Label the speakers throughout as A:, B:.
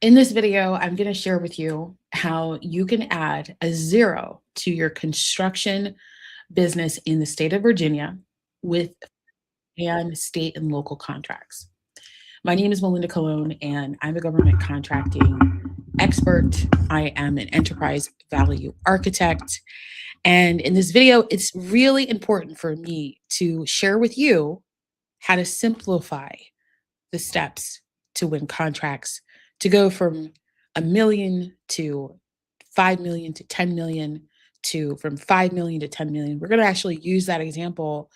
A: In this video, I'm going to share with you how you can add a zero to your construction business in the state of Virginia with and state and local contracts. My name is Melinda Colon, and I'm a government contracting expert. I am an enterprise value architect. And in this video, it's really important for me to share with you how to simplify the steps to win contracts, to go from a million to 5 million to 10 million to from 5 million to 10 million. We're going to actually use that example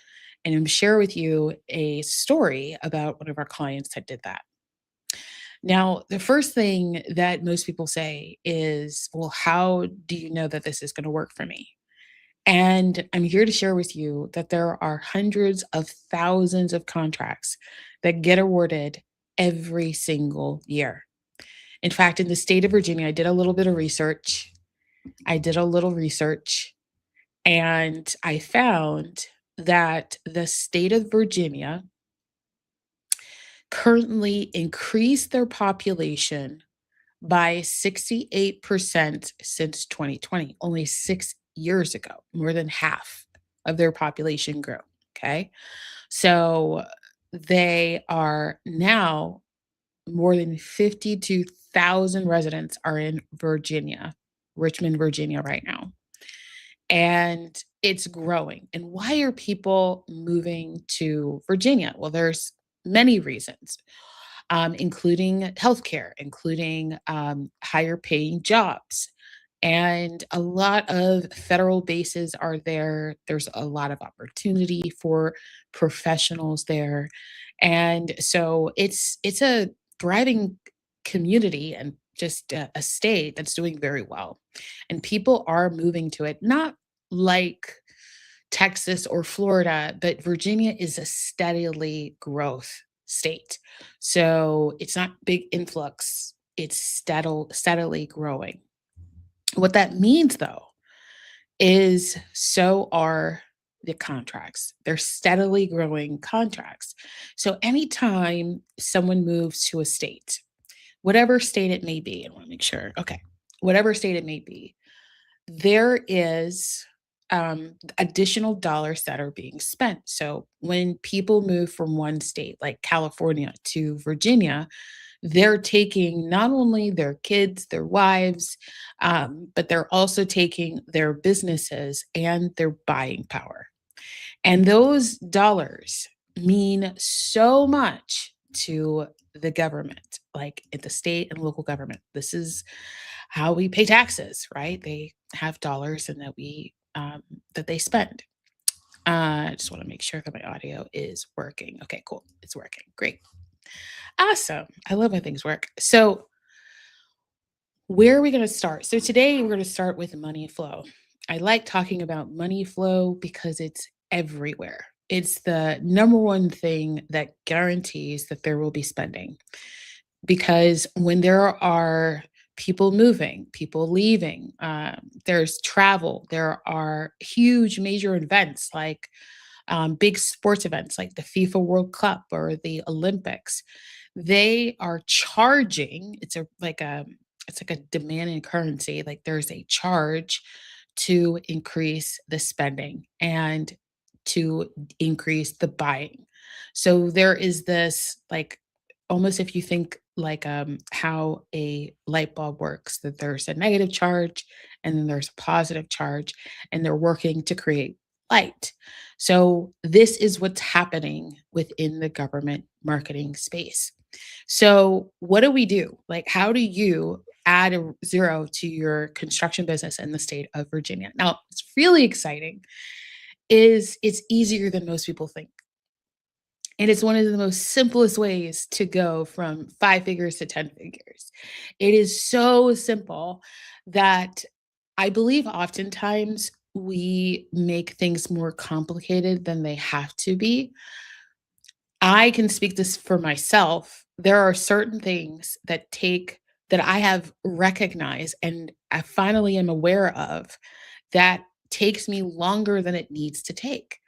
A: and share with you a story about one of our clients that did that. Now, the first thing that most people say is, well, how do you know that this is going to work for me? And I'm here to share with you that there are hundreds of thousands of contracts that get awarded every single year. In fact, in the state of Virginia, I did a little bit of research. And I found that the state of Virginia currently increased their population by 68% since 2020, only 6 years ago. More than half of their population grew. Okay. So they are now more than 52,000 residents are in Virginia, Richmond, Virginia right now. And it's growing. And why are people moving to Virginia? Well, there's many reasons, including healthcare, including higher paying jobs. And a lot of federal bases are there. There's a lot of opportunity for professionals there. And so it's a thriving community and just a state that's doing very well. And people are moving to it, not like Texas or Florida, but Virginia is a steadily growth state. So it's not big influx, it's steadily growing. What that means, though, is so are the contracts. They're steadily growing contracts. So anytime someone moves to a state, whatever state it may be, I want to make sure, okay, whatever state it may be, there is additional dollars that are being spent. So when people move from one state like California to Virginia, they're taking not only their kids, their wives, but they're also taking their businesses and their buying power. And those dollars mean so much to the government, like at the state and local government. This is how we pay taxes, right? They have dollars and that they spend. I just want to make sure that my audio is working. Okay, cool. It's working. Great. Awesome. I love when things work. So, where are we going to start? So, today we're going to start with money flow. I like talking about money flow because it's everywhere. It's the number one thing that guarantees that there will be spending. Because when there are people moving, people leaving, there's travel, there are huge major events like big sports events like the FIFA World Cup or the Olympics. They are charging. It's like a demand in currency. Like there's a charge to increase the spending and to increase the buying. So there is this like almost if you think like how a light bulb works, that there's a negative charge and then there's a positive charge, and they're working to create light. So this is what's happening within the government marketing space. So what do we do? Like, how do you add a zero to your construction business in the state of Virginia? Now, it's really exciting. Is it's easier than most people think. And it's one of the most simplest ways to go from 5 figures to 10 figures. It is so simple that I believe oftentimes we make things more complicated than they have to be. I can speak this for myself. There are certain things that I have recognized and I finally am aware of that takes me longer than it needs to take.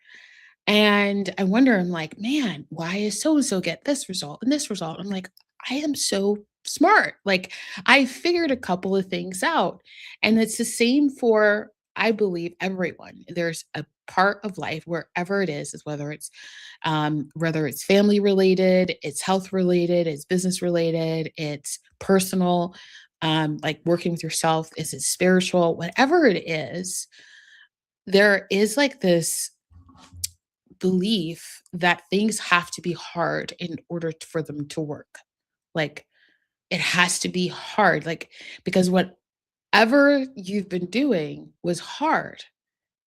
A: And I wonder, I'm like, man, why is so and so get this result and this result? I'm like, I am so smart. Like, I figured a couple of things out. And it's the same for, I believe, everyone. There's a part of life, wherever it is whether it's family related, it's health related, it's business related, it's personal, like working with yourself, is it spiritual, whatever it is, there is like this belief that things have to be hard in order for them to work. Like, it has to be hard, like, because whatever you've been doing was hard.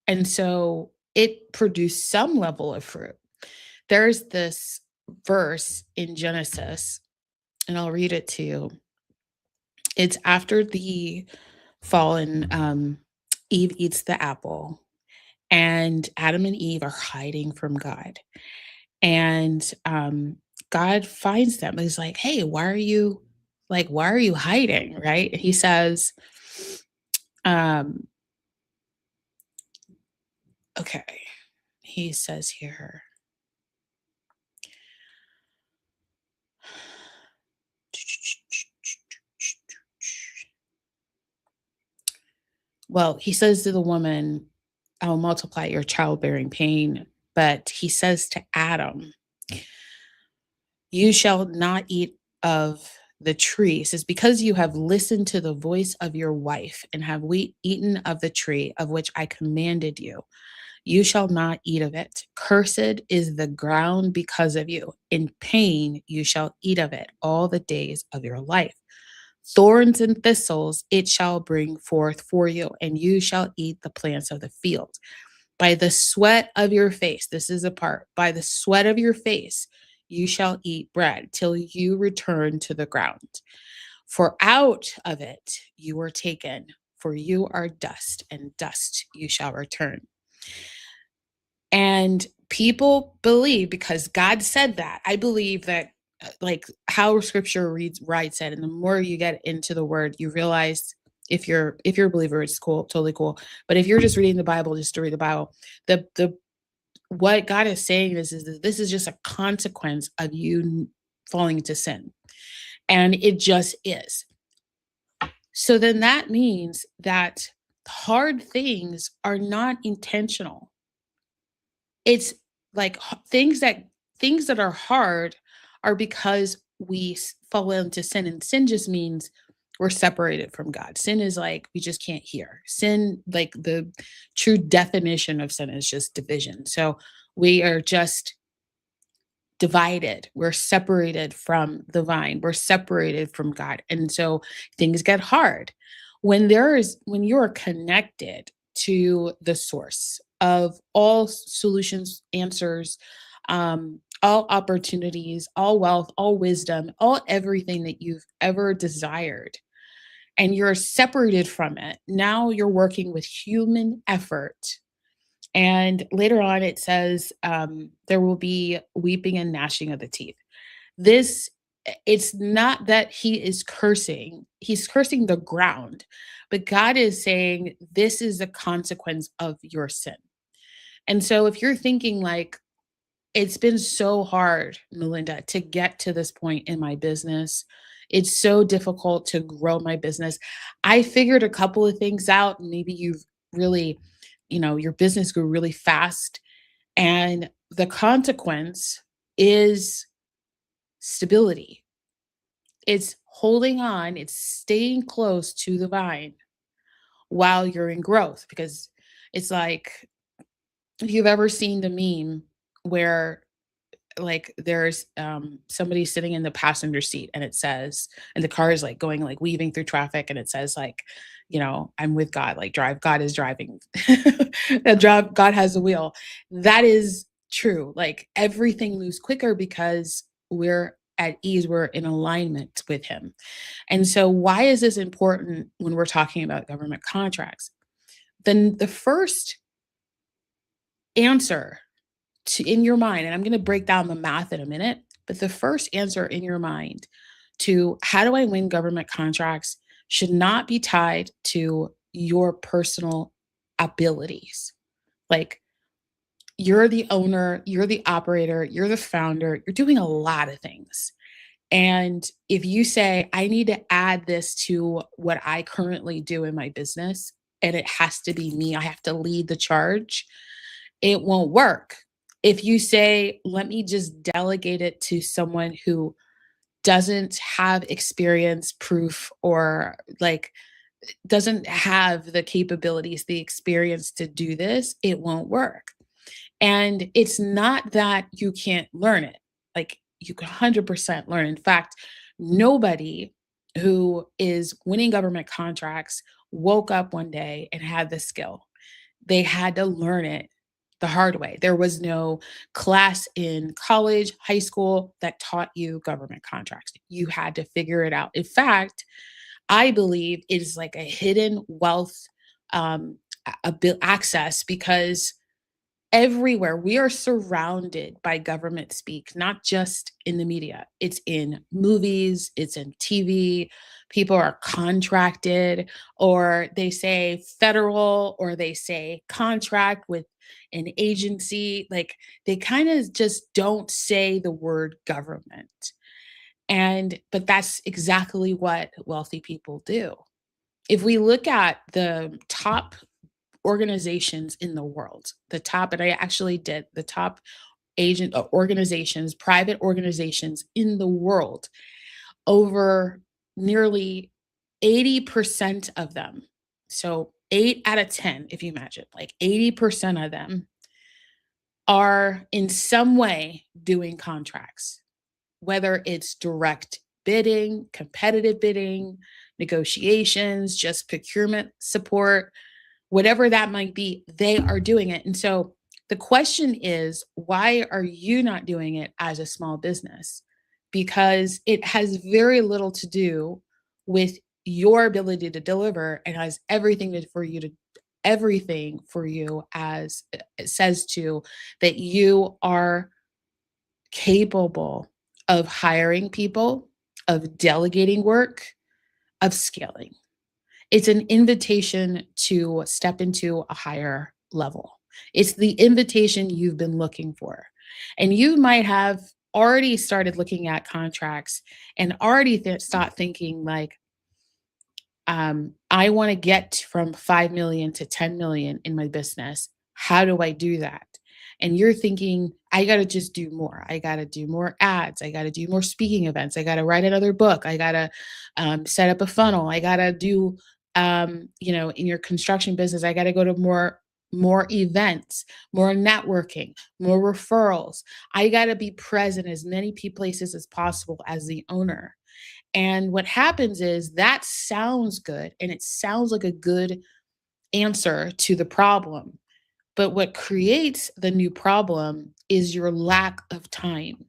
A: And so it produced some level of fruit. There's this verse in Genesis, and I'll read it to you. It's after the fallen Eve eats the apple, and Adam and Eve are hiding from God. And God finds them. He's like, "Hey, why are you hiding?" Right? He says, um, okay, he says here, well, he says to the woman, "I'll multiply your childbearing pain." But he says to Adam, "You shall not eat of the tree." It says, "Because you have listened to the voice of your wife and have we eaten of the tree of which I commanded you, you shall not eat of it. Cursed is the ground because of you. In pain you shall eat of it all the days of your life. Thorns and thistles it shall bring forth for you, and you shall eat the plants of the field. By the sweat of your face," this is a part, "by the sweat of your face you shall eat bread till you return to the ground. For out of it you were taken, for you are dust, and dust you shall return." And people believe, because God said that, I believe that, like how scripture writes it, and the more you get into the word, you realize, if you're a believer, it's cool, totally cool. But if you're just reading the Bible just to read the Bible, the what God is saying is that this is just a consequence of you falling into sin. And it just is. So then that means that hard things are not intentional. It's like things that are hard are because fall into sin, and sin just means we're separated from God. Sin is like we just can't hear. Sin, like the true definition of sin, is just division. So we are just divided. We're separated from the vine. We're separated from God. And so things get hard. When you're connected to the source of all solutions, answers, all opportunities, all wealth, all wisdom, all everything that you've ever desired, and you're separated from it, now you're working with human effort. And later on, it says, there will be weeping and gnashing of the teeth. This, it's not that he is cursing, he's cursing the ground, but God is saying, this is a consequence of your sin. And so if you're thinking like, it's been so hard, Melinda, to get to this point in my business. It's so difficult to grow my business. I figured a couple of things out. Maybe you've really, your business grew really fast. And the consequence is stability. It's holding on, it's staying close to the vine while you're in growth. Because it's like, if you've ever seen the meme where like there's somebody sitting in the passenger seat, and it says, and the car is like going, like weaving through traffic, and it says like, "I'm with God, like drive, God is driving." God has the wheel. That is true. Like everything moves quicker because we're at ease, we're in alignment with him. And so why is this important when we're talking about government contracts? Then the first answer in your mind, and I'm going to break down the math in a minute, but the first answer in your mind to how do I win government contracts should not be tied to your personal abilities. Like, you're the owner, you're the operator, you're the founder, you're doing a lot of things. And if you say, I need to add this to what I currently do in my business, and it has to be me, I have to lead the charge, it won't work. If you say, let me just delegate it to someone who doesn't have experience, proof, or like doesn't have the capabilities, the experience to do this, it won't work. And it's not that you can't learn it. Like you can 100% learn. In fact, nobody who is winning government contracts woke up one day and had the skill. They had to learn it the hard way. There was no class in college, high school that taught you government contracts. You had to figure it out. In fact, I believe it is like a hidden wealth access because everywhere we are surrounded by government speak, not just in the media. It's in movies, it's in TV. People are contracted, or they say federal, or they say contract with an agency. Like they kind of just don't say the word government. But that's exactly what wealthy people do. If we look at the top organizations in the world, the top, and I actually did the top organizations, private organizations in the world, over nearly 80% of them. So 8 out of 10, if you imagine, like 80% of them are in some way doing contracts, whether it's direct bidding, competitive bidding, negotiations, just procurement support, whatever that might be, they are doing it. And so the question is, why are you not doing it as a small business? Because it has very little to do with your ability to deliver and has everything for you as it says to that you are capable of hiring people, of delegating work, of scaling. It's an invitation to step into a higher level. It's the invitation you've been looking for. And you might have already started looking at contracts and already start thinking like, I want to get from 5 million to 10 million in my business. How do I do that? And you're thinking, I got to just do more. I got to do more ads. I got to do more speaking events. I got to write another book. I got to set up a funnel. I got to do, in your construction business, I got to go to more events, more networking, more referrals. I got to be present as many places as possible as the owner. And what happens is that sounds good and it sounds like a good answer to the problem. But what creates the new problem is your lack of time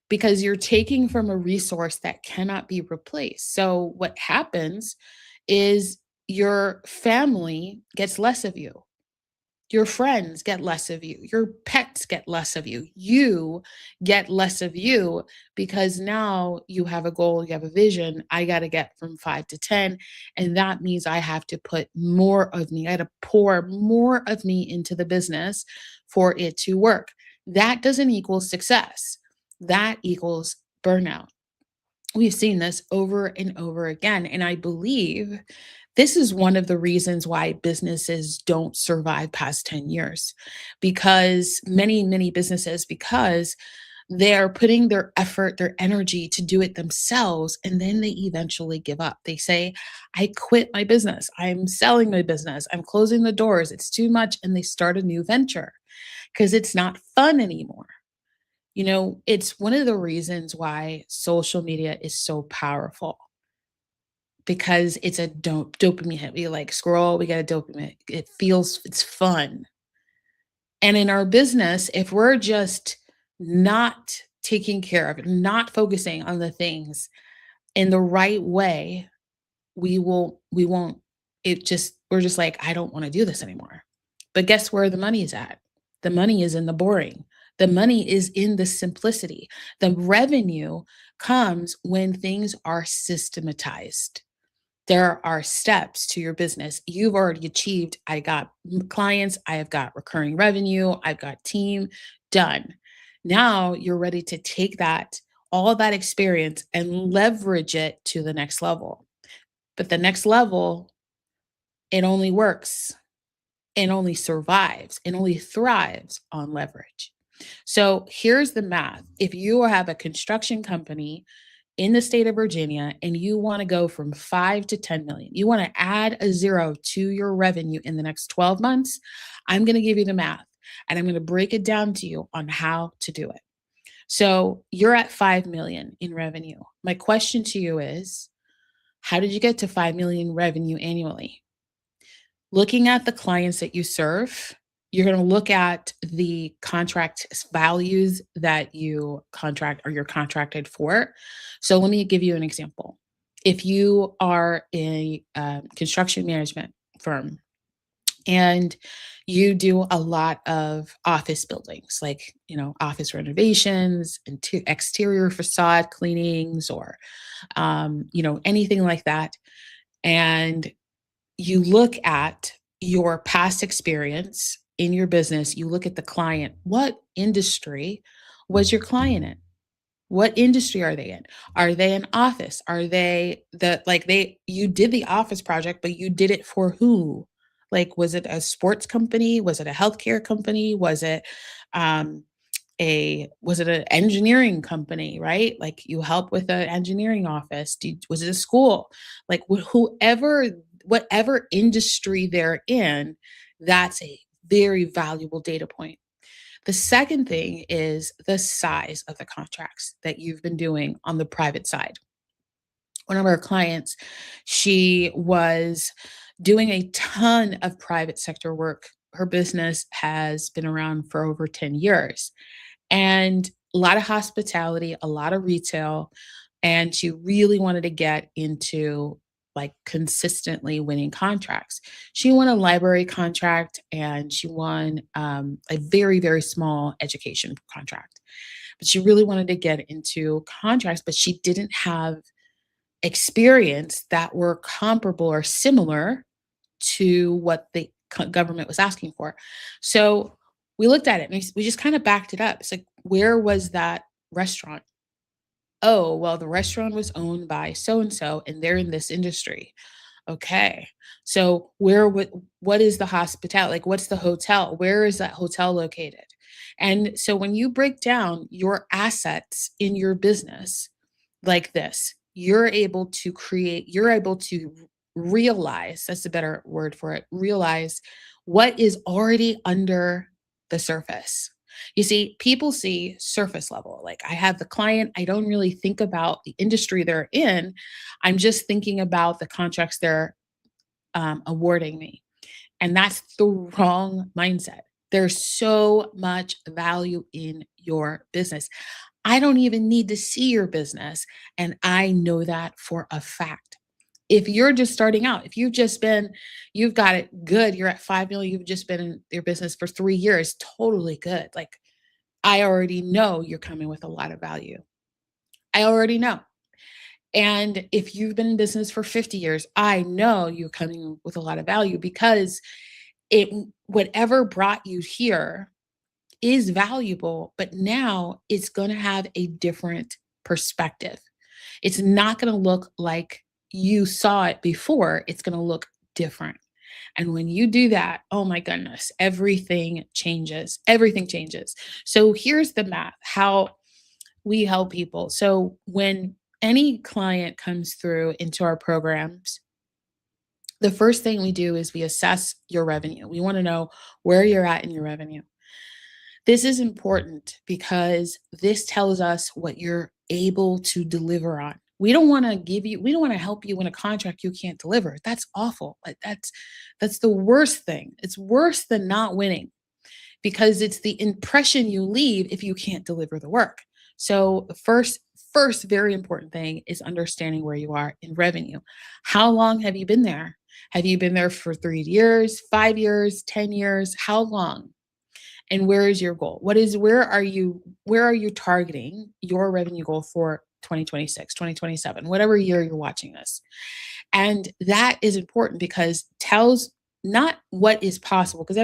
A: because you're taking from a resource that cannot be replaced. So what happens is your family gets less of you. Your friends get less of you. Your pets get less of you. You get less of you because now you have a goal, you have a vision. I got to get from 5 to 10. And that means I have to put more of me. I got to pour more of me into the business for it to work. That doesn't equal success. That equals burnout. We've seen this over and over again. And I believe this is one of the reasons why businesses don't survive past 10 years, because many businesses, because they're putting their effort, their energy to do it themselves, and then they eventually give up. They say, I quit my business. I'm selling my business. I'm closing the doors. It's too much. And they start a new venture because it's not fun anymore. It's one of the reasons why social media is so powerful because it's a dopamine hit. We like scroll, we get a dopamine. It's fun. And in our business, if we're just not taking care of it, not focusing on the things in the right way, we're just like, I don't want to do this anymore. But guess where the money is at? The money is in the boring. The money is in the simplicity. The revenue comes when things are systematized. There are steps to your business. You've already achieved, I got clients, I have got recurring revenue, I've got team, done. Now you're ready to take that all that experience and leverage it to the next level. But the next level, it only works, it only survives, it only thrives on leverage. So here's the math. If you have a construction company in the state of Virginia and you want to go from 5 to 10 million, you want to add a zero to your revenue in the next 12 months, I'm going to give you the math and I'm going to break it down to you on how to do it. So you're at 5 million in revenue. My question to you is, how did you get to 5 million revenue annually? Looking at the clients that you serve, you're going to look at the contract values that you contract or you're contracted for. So let me give you an example. If you are a construction management firm and you do a lot of office buildings, like, office renovations and exterior facade cleanings or, anything like that, and you look at your past experience in your business, you look at the client. What industry was your client in? What industry are they in? Are they in office? Are they you did the office project, but you did it for who? Like, was it a sports company? Was it a healthcare company? Was it um, was it an engineering company, right? Like, you help with an engineering office. Was it a school? Like, whatever industry they're in, that's a very valuable data point. The second thing is the size of the contracts that you've been doing on the private side. One of our clients, she was doing a ton of private sector work. Her business has been around for over 10 years and a lot of hospitality, a lot of retail. And she really wanted to get into like consistently winning contracts. She won a library contract and she won a very, very small education contract. But she really wanted to get into contracts, but she didn't have experience that were comparable or similar to what the government was asking for. So we looked at it and we just kind of backed it up. It's like, where was that restaurant? Oh, well, the restaurant was owned by so and so, and they're in this industry. Okay. So what is the hospitality? Like, what's the hotel? Where is that hotel located? And so when you break down your assets in your business like this, you're able to realize, that's a better word for it, realize what is already under the surface. You see, people see surface level. Like, I have the client, I don't really think about the industry they're in. I'm just thinking about the contracts they're awarding me. And that's the wrong mindset. There's so much value in your business. I don't even need to see your business. And I know that for a fact. If you're just starting out, if you've got it good, you're at 5 million, you've just been in your business for 3 years, totally good. Like, I already know you're coming with a lot of value. I already know. And if you've been in business for 50 years, I know you're coming with a lot of value because whatever brought you here is valuable, but now it's going to have a different perspective. It's not going to look like you saw it before. It's going to look different. And when you do that, oh my goodness, everything changes. Everything changes. So here's the math, how we help people. So when any client comes through into our programs, the first thing we do is we assess your revenue. We want to know where you're at in your revenue. This is important because this tells us what you're able to deliver on. We don't want to help you win a contract you can't deliver. That's awful. That's the worst thing. It's worse than not winning because it's the impression you leave if you can't deliver the work. So the first very important thing is understanding where you are in revenue. How long have you been there? Have you been there for 3 years, 5 years, 10 years? How long? And where is your goal? Where are you targeting your revenue goal for 2026, 2027, whatever year you're watching this? And that is important because tells not what is possible, because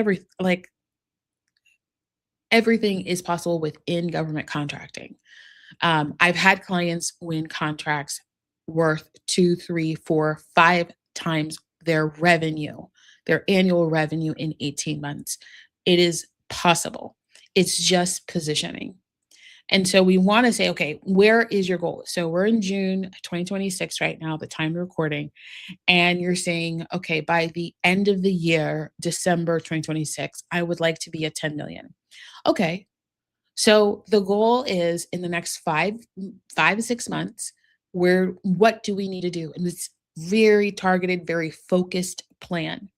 A: everything is possible within government contracting. I've had clients win contracts worth 2, 3, 4, 5 times their revenue, their annual revenue in 18 months. It is possible. It's just positioning. And so we want to say, okay, where is your goal? So we're in June 2026 right now, the time of recording. And you're saying, okay, by the end of the year, December 2026, I would like to be at 10 million. Okay. So the goal is in the next 5 to 6 months, what do we need to do? And it's very targeted, very focused plan.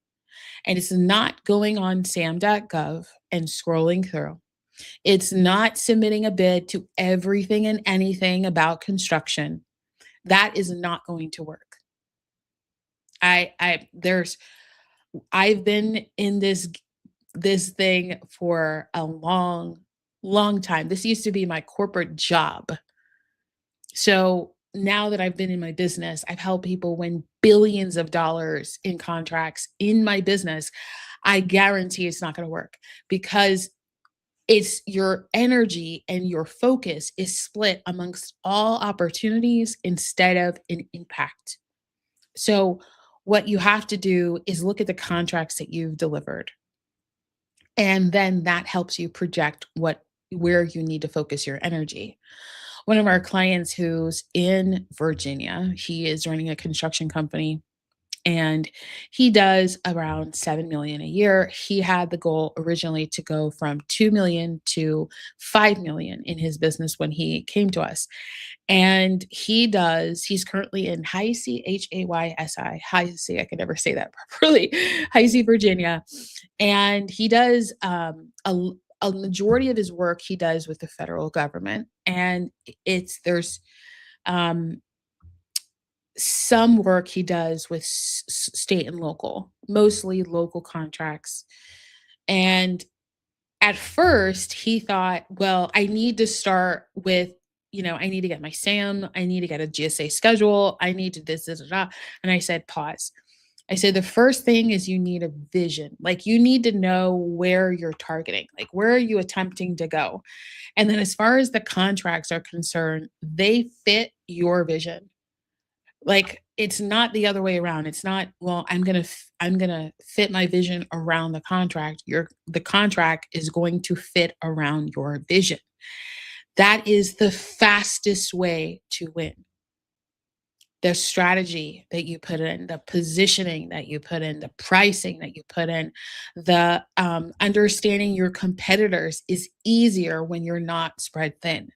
A: And it's not going on sam.gov and scrolling through. It's not submitting a bid to everything and anything about construction. That is not going to work. I've been in this thing for a long time. This used to be my corporate job. So now that I've been in my business, I've helped people win billions of dollars in contracts in my business. I guarantee it's not going to work because it's your energy and your focus is split amongst all opportunities instead of an impact. So what you have to do is look at the contracts that you've delivered. And then that helps you project where you need to focus your energy. One of our clients who's in Virginia, he is running a construction company and he does around 7 million a year. He had the goal originally to go from 2 million to 5 million in his business when he came to us. And he's currently in Hlaysy, I could never say that properly, Hlaysy, Virginia. And he does a majority of his work he does with the federal government. And there's some work he does with state and local, mostly local contracts. And at first he thought, well, I need to start with, I need to get my SAM, I need to get a GSA schedule, I need to this, this, da. And I said, pause. I said, the first thing is you need a vision. Like you need to know where you're targeting, like where are you attempting to go? And then as far as the contracts are concerned, they fit your vision. Like it's not the other way around. It's not, well, I'm going to fit my vision around the contract. The contract is going to fit around your vision. That is the fastest way to win. The strategy that you put in, the positioning that you put in, the pricing that you put in, the understanding your competitors is easier when you're not spread thin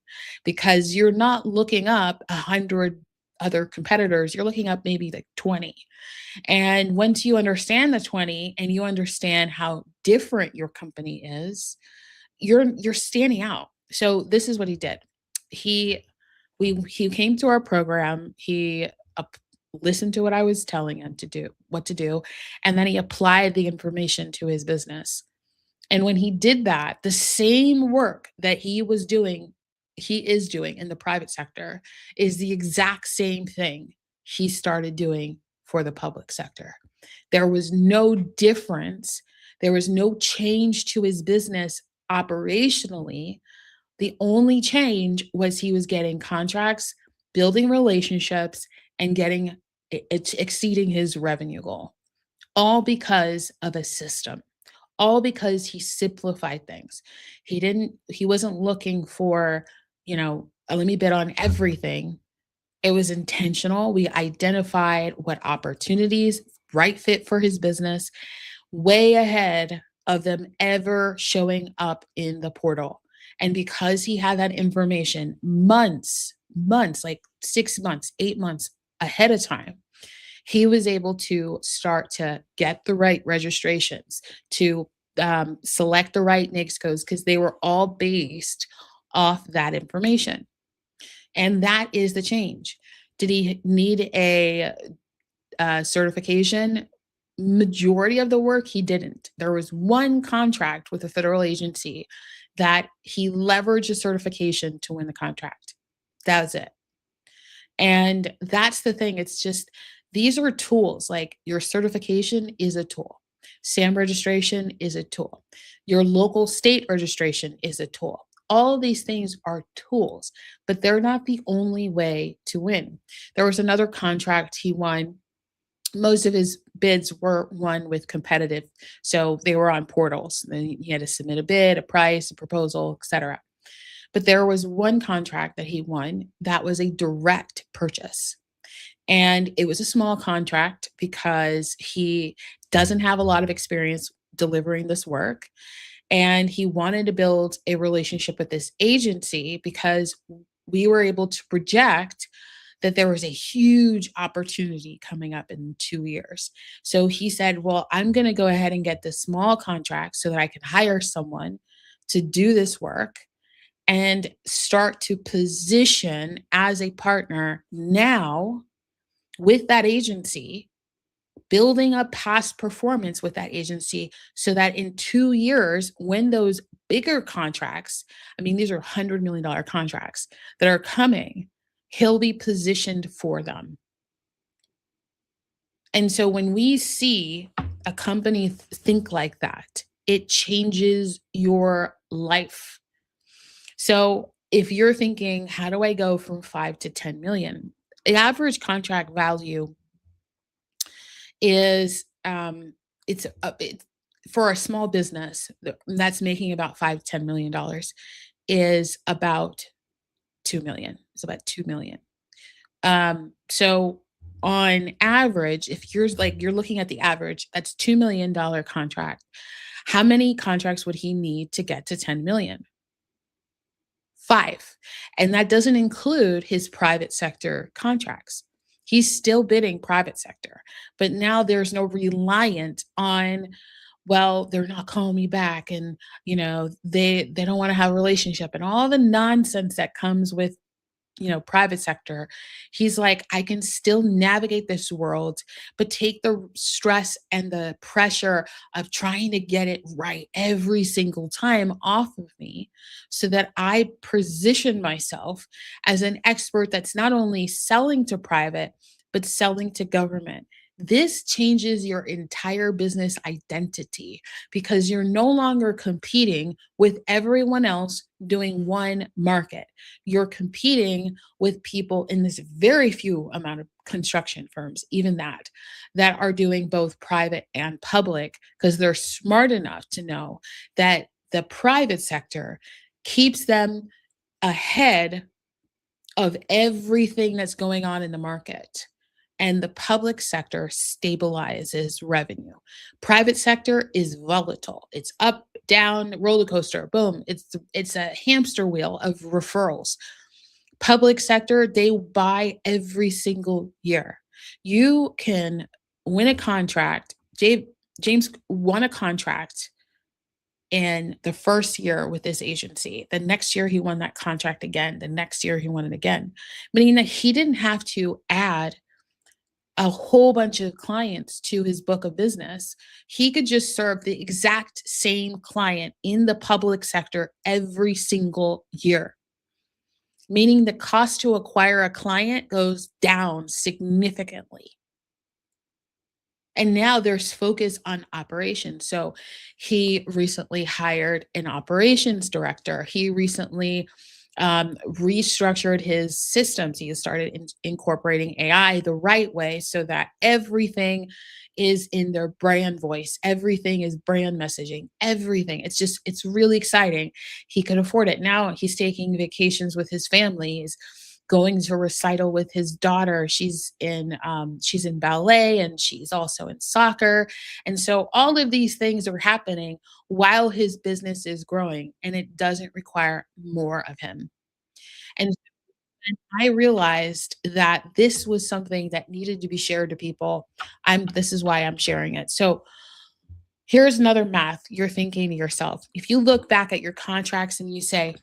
A: because you're not looking up 100 other competitors, you're looking up maybe like 20. And once you understand the 20 and you understand how different your company is, you're standing out. So this is what he did. He came to our program. He listened to what I was telling him what to do, and then he applied the information to his business. And when he did that, the same work that he is doing in the private sector is the exact same thing he started doing for the public sector. There was no difference. There was no change to his business operationally. The only change was he was getting contracts, building relationships, and exceeding his revenue goal, all because of a system, all because he simplified things. He wasn't looking for, let me bid on everything. It was intentional. We identified what opportunities, right fit for his business, way ahead of them ever showing up in the portal. And because he had that information months, like 6 months, 8 months ahead of time, he was able to start to get the right registrations, to select the right NAICS codes, because they were all based off that information. And that is the change. Did he need a certification? Majority of the work he didn't. There was one contract with a federal agency that he leveraged a certification to win the contract. That was it. And that's the thing. It's just, these are tools. Like your certification is a tool. SAM registration is a tool. Your local state registration is a tool. All of these things are tools, but they're not the only way to win. There was another contract he won. Most of his bids were won with competitive, so they were on portals. And he had to submit a bid, a price, a proposal, etc. But there was one contract that he won that was a direct purchase. And it was a small contract because he doesn't have a lot of experience delivering this work. And he wanted to build a relationship with this agency because we were able to project that there was a huge opportunity coming up in 2 years. So he said, well, I'm going to go ahead and get this small contract so that I can hire someone to do this work and start to position as a partner now with that agency, building up past performance with that agency so that in 2 years, when those bigger contracts, I mean, these are $100 million contracts that are coming, he'll be positioned for them. And so when we see a company think like that, it changes your life. So if you're thinking, how do I go from 5 to 10 million? The average contract value is for a small business that's making about $5 to $10 million is about 2 million. It's about 2 million. So on average, if you're looking at the average, that's $2 million contract. How many contracts would he need to get to 10 million? 5. And that doesn't include his private sector contracts. He's still bidding private sector, but now there's no reliant on, well, they're not calling me back and they don't want to have a relationship and all the nonsense that comes with private sector. He's like, I can still navigate this world, but take the stress and the pressure of trying to get it right every single time off of me so that I position myself as an expert that's not only selling to private, but selling to government. This changes your entire business identity because you're no longer competing with everyone else doing one market. You're competing with people in this very few amount of construction firms, even that are doing both private and public because they're smart enough to know that the private sector keeps them ahead of everything that's going on in the market. And the public sector stabilizes revenue. Private sector is volatile. It's up, down, roller coaster, boom. It's a hamster wheel of referrals. Public sector, they buy every single year. You can win a contract. James won a contract in the first year with this agency. The next year he won that contract again. The next year he won it again. Meaning that he didn't have to add a whole bunch of clients to his book of business. He could just serve the exact same client in the public sector every single year, meaning the cost to acquire a client goes down significantly. And now there's focus on operations. So he recently hired an operations director. He recently restructured his systems. He started incorporating AI the right way so that everything is in their brand voice. Everything is brand messaging, everything. It's really exciting. He could afford it. Now he's taking vacations with his family. He's going to recital with his daughter. She's in ballet and she's also in soccer. And so all of these things are happening while his business is growing and it doesn't require more of him. And I realized that this was something that needed to be shared to people. This is why I'm sharing it. So here's another math you're thinking to yourself. If you look back at your contracts and you say,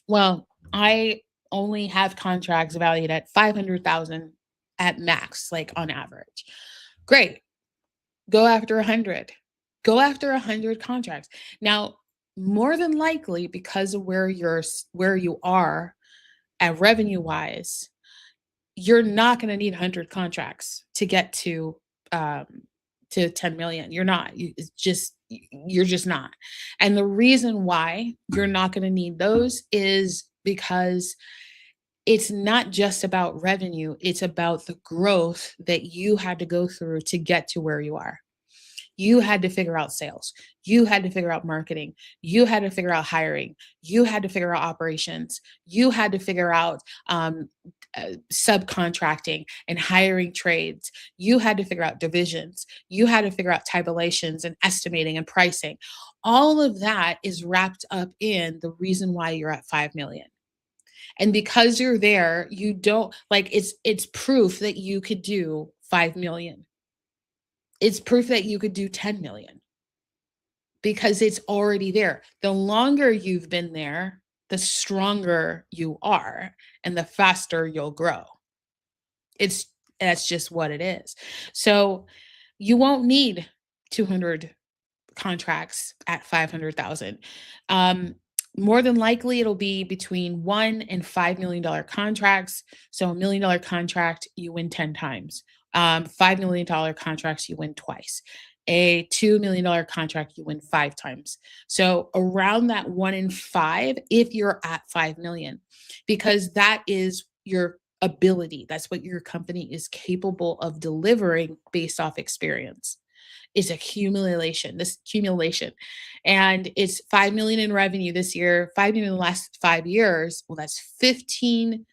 A: well, I only have contracts valued at 500,000 at max, like on average. Great. Go after 100. Go after 100 contracts. Now, more than likely, because of where you are at revenue wise, you're not going to need 100 contracts to get to 10 million. You're not. It's just You're just not. And the reason why you're not going to need those is because it's not just about revenue, it's about the growth that you had to go through to get to where you are. You had to figure out sales. You had to figure out marketing. You had to figure out hiring. You had to figure out operations. You had to figure out subcontracting and hiring trades. You had to figure out divisions. You had to figure out tabulations and estimating and pricing. All of that is wrapped up in the reason why you're at 5 million. And because you're there, you don't like it's proof that you could do 5 million. It's proof that you could do 10 million because it's already there. The longer you've been there, the stronger you are and the faster you'll grow. That's just what it is. So you won't need 200 contracts at 500,000. More than likely, it'll be between $1 and $5 million contracts. So $1 million contract, you win 10 times. $5 million contracts, you win twice. A $2 million contract, you win 5 times. So around that 1 in 5, if you're at 5 million, because that is your ability. That's what your company is capable of delivering based off experience. Is accumulation, this accumulation. And it's 5 million in revenue this year, 5 million in the last 5 years. Well, that's 15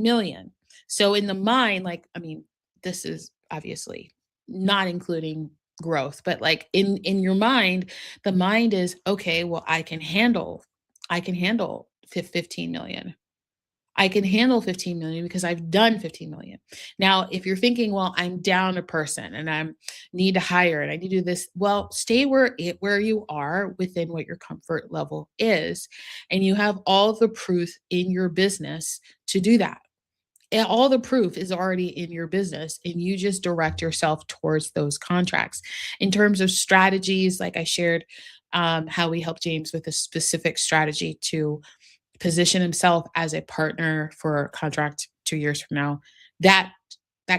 A: million. So in the mind, like, I mean, this is obviously not including growth, but like in your mind, the mind is, okay, well, I can handle 15 million. I can handle 15 million because I've done 15 million. Now, if you're thinking, well, I'm down a person and I need to hire and I need to do this, well, stay where you are within what your comfort level is. And you have all the proof in your business to do that. And all the proof is already in your business and you just direct yourself towards those contracts. In terms of strategies, like I shared, how we help James with a specific strategy to position himself as a partner for a contract 2 years from now, that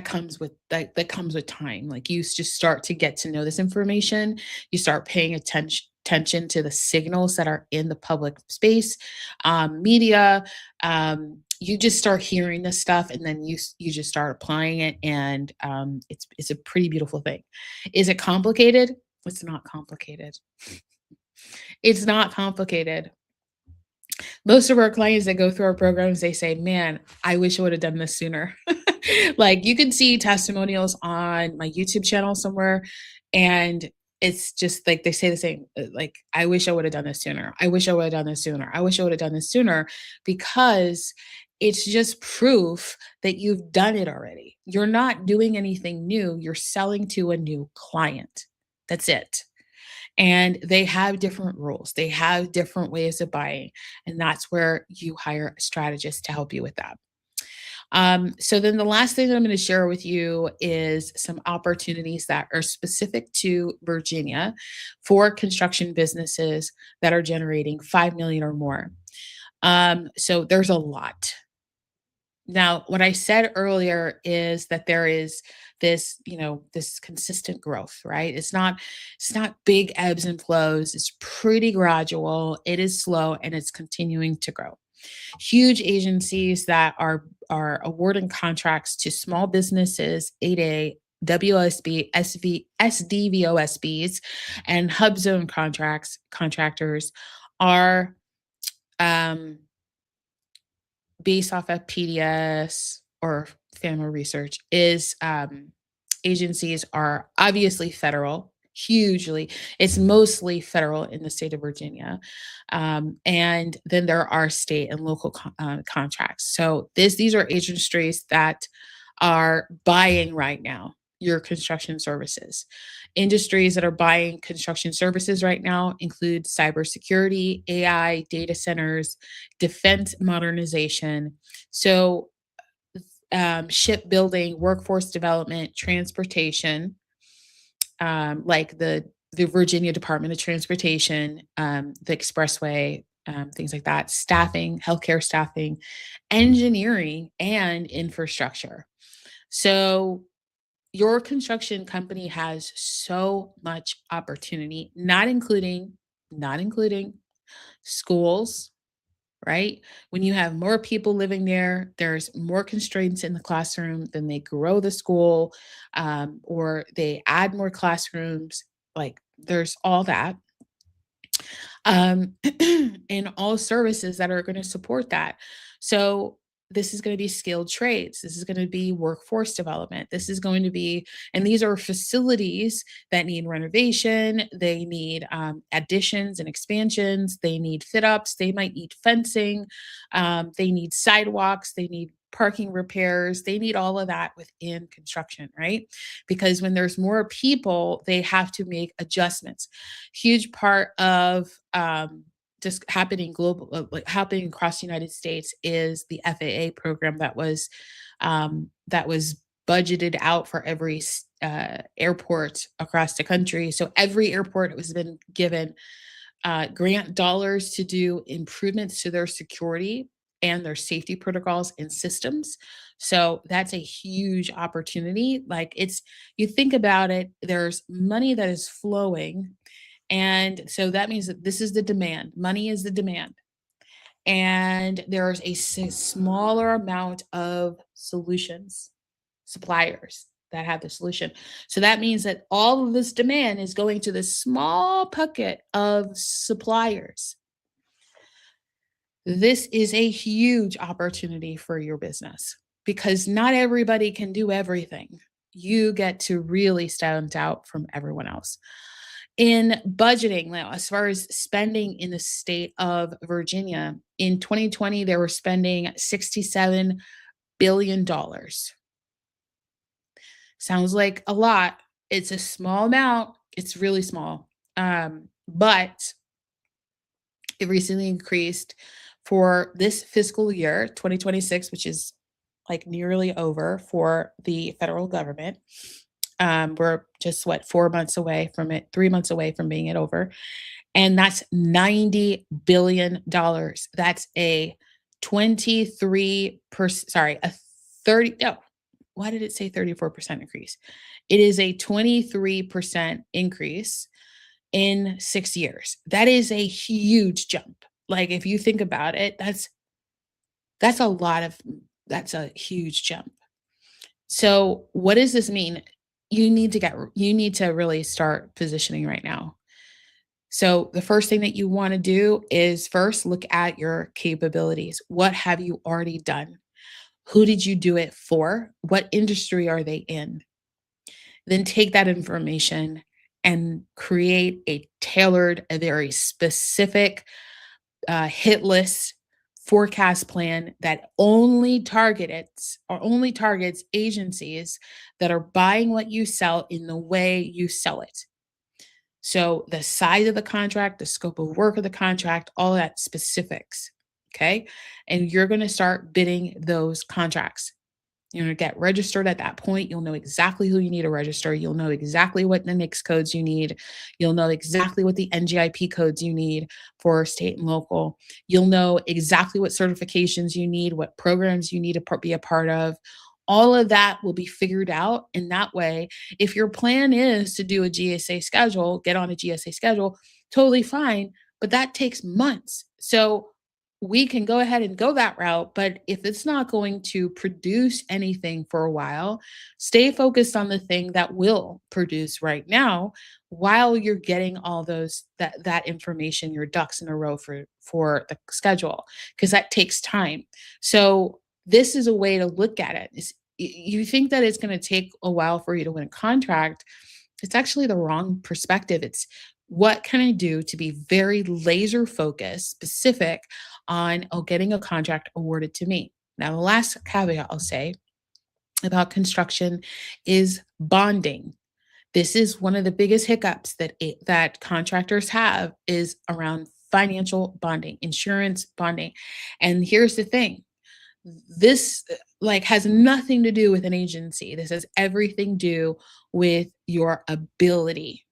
A: comes with that comes with time. Like you just start to get to know this information, you start paying attention to the signals that are in the public space, media. You just start hearing this stuff, and then you just start applying it, and it's a pretty beautiful thing. Is it complicated? It's not complicated. It's not complicated. Most of our clients that go through our programs, they say, man, I wish I would have done this sooner. Like you can see testimonials on my YouTube channel somewhere. And it's just like they say the same, like, I wish I would have done this sooner. I wish I would have done this sooner. I wish I would have done this sooner because it's just proof that you've done it already. You're not doing anything new. You're selling to a new client. That's it. And they have different rules. They have different ways of buying. And that's where you hire a strategist to help you with that. So then the last thing that I'm going to share with you is some opportunities that are specific to Virginia for construction businesses that are generating 5 million or more. So there's a lot. Now, what I said earlier is that there is this, this consistent growth, right? It's not big ebbs and flows. It's pretty gradual. It is slow and it's continuing to grow. Huge agencies that are awarding contracts to small businesses, 8A, WSB, SDVOSBs, and hub zone contractors are based off of PDS or family research is agencies are obviously federal, hugely. It's mostly federal in the state of Virginia. And then there are state and local contracts. So these are agencies that are buying right now your construction services. Industries that are buying construction services right now include cybersecurity, AI, data centers, defense modernization. So shipbuilding, workforce development, transportation, like the Virginia Department of Transportation, the Expressway, things like that, staffing, healthcare staffing, engineering, and infrastructure. So your construction company has so much opportunity, not including schools, right? When you have more people living there, there's more constraints in the classroom, then they grow the school, or they add more classrooms. Like there's all that, um, and all services that are going to support that. So this is going to be skilled trades. This is going to be workforce development. This is going to be, and these are facilities that need renovation. They need additions and expansions. They need fit ups. They might need fencing. They need sidewalks. They need parking repairs. They need all of that within construction, right? Because when there's more people, they have to make adjustments. Huge part of just happening across the United States is the FAA program that was budgeted out for every airport across the country. So every airport has been given grant dollars to do improvements to their security and their safety protocols and systems. So that's a huge opportunity. Like you think about it, there's money that is flowing. And so that means that this is the demand. Money is the demand. And there's a smaller amount of suppliers that have the solution. So that means that all of this demand is going to this small pocket of suppliers. This is a huge opportunity for your business because not everybody can do everything. You get to really stand out from everyone else. In budgeting, now, as far as spending in the state of Virginia, in 2020, they were spending $67 billion. Sounds like a lot. It's a small amount. It's really small. But it recently increased for this fiscal year, 2026, which is like nearly over for the federal government. We're just 4 months away from it, 3 months away from being it over. And that's $90 billion. That's a 23%, sorry, a 30, no, why did it say 34% increase? It is a 23% increase in 6 years. That is a huge jump. Like if you think about it, that's a huge jump. So what does this mean? You need to really start positioning right now. So the first thing that you want to do is first look at your capabilities. What have you already done? Who did you do it for? What industry are they in? Then take that information and create a very specific hit list forecast plan that only targets agencies that are buying what you sell in the way you sell it. So the size of the contract, the scope of work of the contract, all that specifics. Okay. And you're going to start bidding those contracts. You're going to get registered at that point. You'll know exactly who you need to register. You'll know exactly what the NICS codes you need. You'll know exactly what the NGIP codes you need for state and local. You'll know exactly what certifications you need, what programs you need to be a part of. All of that will be figured out. And that way, if your plan is to do a GSA schedule, get on a GSA schedule, totally fine. But that takes months. So we can go ahead and go that route. But if it's not going to produce anything for a while, stay focused on the thing that will produce right now while you're getting all that information, your ducks in a row for the schedule, because that takes time. So this is a way to look at it. You think that it's going to take a while for you to win a contract. It's actually the wrong perspective. It's what can I do to be very laser focused, specific on getting a contract awarded to me. Now, the last caveat I'll say about construction is bonding. This is one of the biggest hiccups that contractors have is around financial bonding, insurance bonding. And here's the thing. This has nothing to do with an agency. This has everything to do with your ability.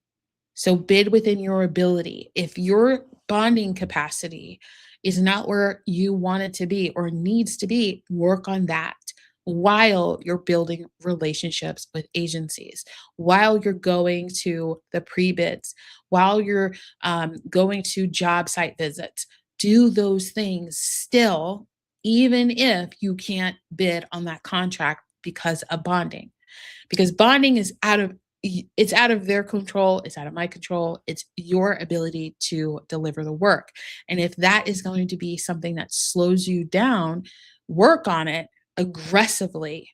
A: So bid within your ability. If your bonding capacity is not where you want it to be or needs to be, work on that. while you're building relationships with agencies, while you're going to the pre-bids, while you're going to job site visits. Do those things still, even if you can't bid on that contract because of bonding. Because bonding is it's out of their control, it's out of my control. It's your ability to deliver the work. And if that is going to be something that slows you down, work on it aggressively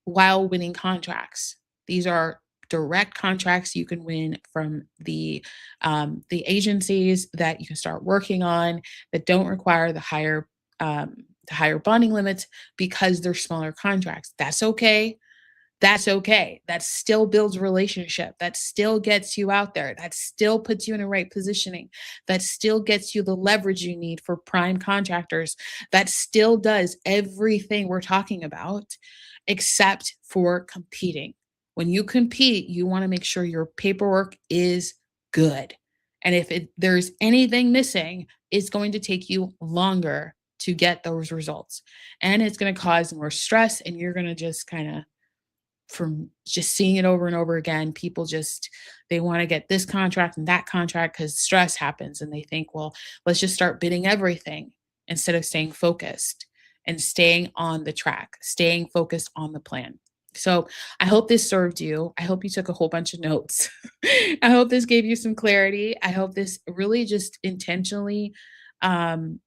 A: while winning contracts. These are direct contracts you can win from the agencies that you can start working on that don't require the higher bonding limits because they're smaller contracts. That's okay. That's okay. That still builds relationship. That still gets you out there. That still puts you in the right positioning. That still gets you the leverage you need for prime contractors. That still does everything we're talking about, except for competing. When you compete, you want to make sure your paperwork is good. And if there's anything missing, it's going to take you longer to get those results. And it's going to cause more stress, and you're going to just kind of, from just seeing it over and over again, people just, they want to get this contract and that contract because stress happens and they think, well, let's just start bidding everything instead of staying focused and staying on the track, staying focused on the plan. So I hope this served you. I hope you took a whole bunch of notes. I hope this gave you some clarity. I hope this really just intentionally um,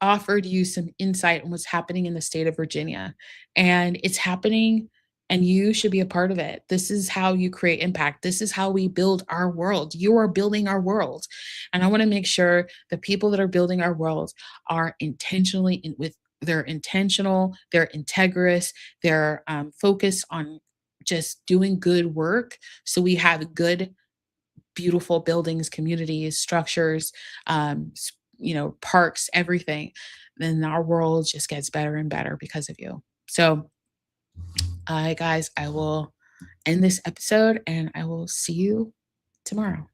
A: offered you some insight on what's happening in the state of Virginia. And it's happening, and you should be a part of it. This is how you create impact. This is how we build our world. You are building our world. And I want to make sure the people that are building our world are intentionally they're intentional, they're integrous, they're focused on just doing good work. So we have good, beautiful buildings, communities, structures, parks, everything. Then our world just gets better and better because of you. So, guys, I will end this episode and I will see you tomorrow.